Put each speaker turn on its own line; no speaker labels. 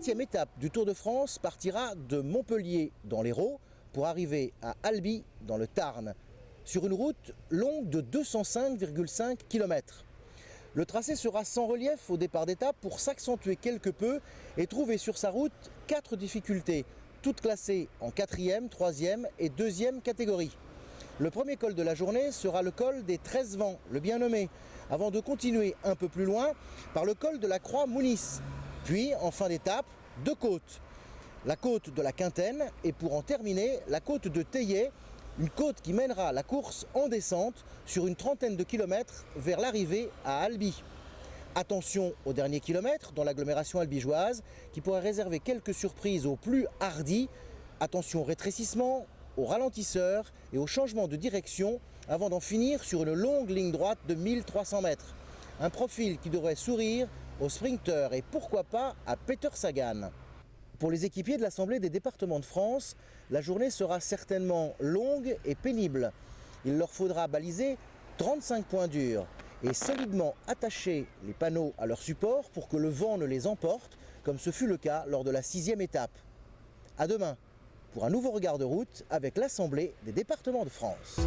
7e étape du Tour de France partira de Montpellier dans l'Hérault pour arriver à Albi dans le Tarn, sur une route longue de 205,5 km. Le tracé sera sans relief au départ d'étape pour s'accentuer quelque peu et trouver sur sa route 4 difficultés, toutes classées en 4e, 3e et 2e catégorie. Le premier col de la journée sera le col des 13 vents, le bien nommé, avant de continuer un peu plus loin par le col de la Croix-Mounis. Puis, en fin d'étape, 2 côtes. La côte de la Quintaine et pour en terminer, la côte de Teillet, une côte qui mènera la course en descente sur une trentaine de kilomètres vers l'arrivée à Albi. Attention au dernier kilomètre dans l'agglomération albigeoise qui pourrait réserver quelques surprises aux plus hardis. Attention au rétrécissement, aux ralentisseurs et au changement de direction avant d'en finir sur une longue ligne droite de 1300 mètres. Un profil qui devrait sourire aux sprinteurs et pourquoi pas à Peter Sagan. Pour les équipiers de l'Assemblée des départements de France, la journée sera certainement longue et pénible. Il leur faudra baliser 35 points durs et solidement attacher les panneaux à leur support pour que le vent ne les emporte, comme ce fut le cas lors de la 6e étape. À demain pour un nouveau regard de route avec l'Assemblée des départements de France.